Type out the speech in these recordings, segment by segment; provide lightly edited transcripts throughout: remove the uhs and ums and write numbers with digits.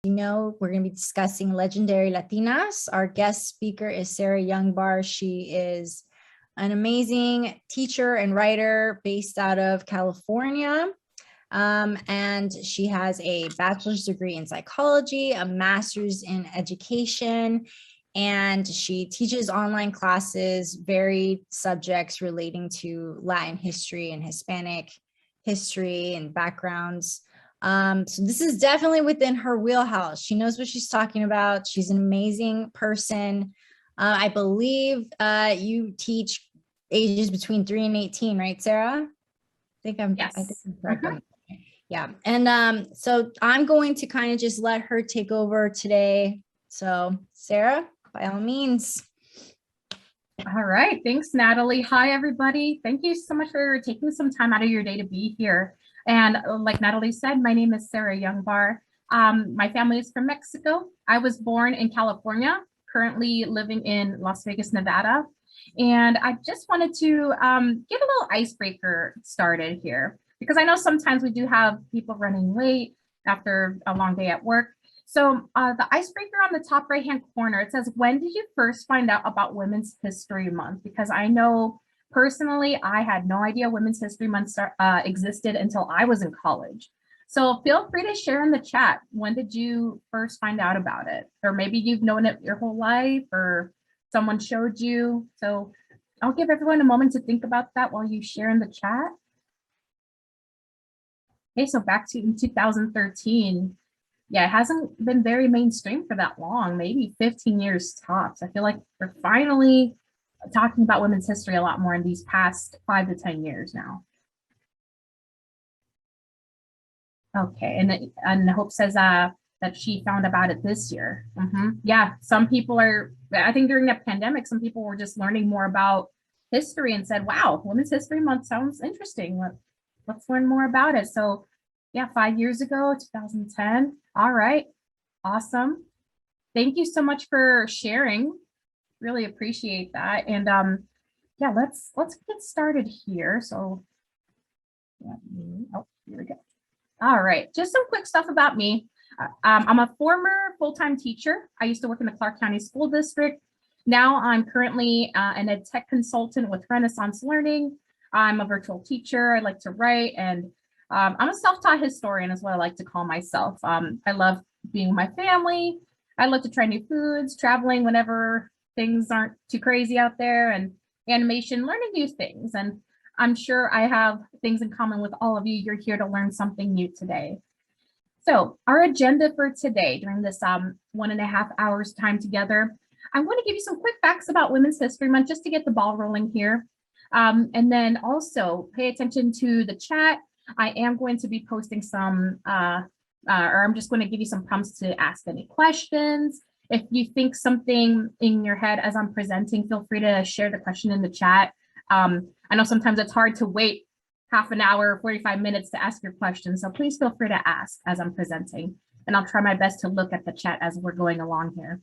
we're going to be discussing legendary Latinas. Our guest speaker is Sara Youngbar. She is an amazing teacher and writer based out of California. And she has a bachelor's degree in psychology, a master's in education, and she teaches online classes, varied subjects relating to Latin history and Hispanic history and backgrounds. So this is definitely within her wheelhouse. She knows what she's talking about. She's an amazing person. I believe you teach ages between 3 and 18, right, Sara? Yes. I think I'm correct. Yeah. And so I'm going to kind of just let her take over today. So Sara, by all means. All right. Thanks, Natalie. Hi, everybody. Thank you so much for taking some time out of your day to be here. And like Natalie said, my name is Sara Youngbar. My family is from Mexico. I was born in California, currently living in Las Vegas, Nevada. And I just wanted to get a little icebreaker started here, because I know sometimes we do have people running late after a long day at work. So the icebreaker on the top right-hand corner, it says, when did you first find out about Women's History Month? Because I know personally, I had no idea Women's History Month existed until I was in college. So feel free to share in the chat. When did you first find out about it? Or maybe you've known it your whole life, or someone showed you. So I'll give everyone a moment to think about that while you share in the chat. Okay, so back to 2013. Yeah, it hasn't been very mainstream for that long, maybe 15 years tops. I feel like we're finally talking about women's history a lot more in these past 5 to 10 years now. Okay, and Hope says that she found about it this year. Yeah, some people are, I think during the pandemic, some people were just learning more about history and said, wow, Women's History Month sounds interesting. Let's learn more about it. So yeah, 5 years ago, 2010. All right, awesome. Thank you so much for sharing. Really appreciate that. And yeah, let's get started here. So oh, here we go. All right, just some quick stuff about me. I'm a former full-time teacher. I used to work in the Clark County School District. Now I'm currently an ed tech consultant with Renaissance Learning. I'm a virtual teacher. I like to write, and I'm a self-taught historian is what I like to call myself. I love being with my family. I love to try new foods, traveling whenever things aren't too crazy out there, and animation, learning new things. And I'm sure I have things in common with all of you. You're here to learn something new today. So our agenda for today, during this 1.5 hours time together, I want to give you some quick facts about Women's History Month just to get the ball rolling here. And then also pay attention to the chat. I am going to be posting some, or I'm just going to give you some prompts to ask any questions. If you think something in your head as I'm presenting, feel free to share the question in the chat. I know sometimes it's hard to wait half an hour, 45 minutes to ask your question. So please feel free to ask as I'm presenting, and I'll try my best to look at the chat as we're going along here.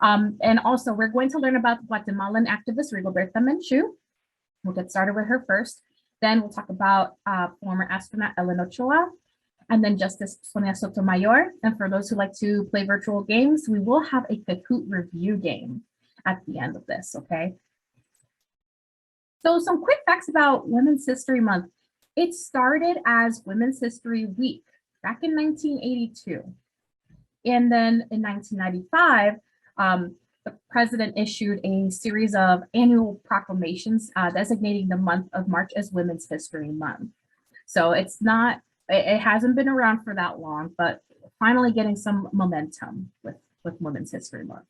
And also we're going to learn about Guatemalan activist Rigoberta Menchú. We'll get started with her first. Then we'll talk about former astronaut Ellen Ochoa, and then Justice Sonia Sotomayor. And for those who like to play virtual games, we will have a Kahoot review game at the end of this, okay? So some quick facts about Women's History Month. It started as Women's History Week back in 1982. And then in 1995, the president issued a series of annual proclamations designating the month of March as Women's History Month. So it's not, it hasn't been around for that long, but finally getting some momentum with Women's History Month.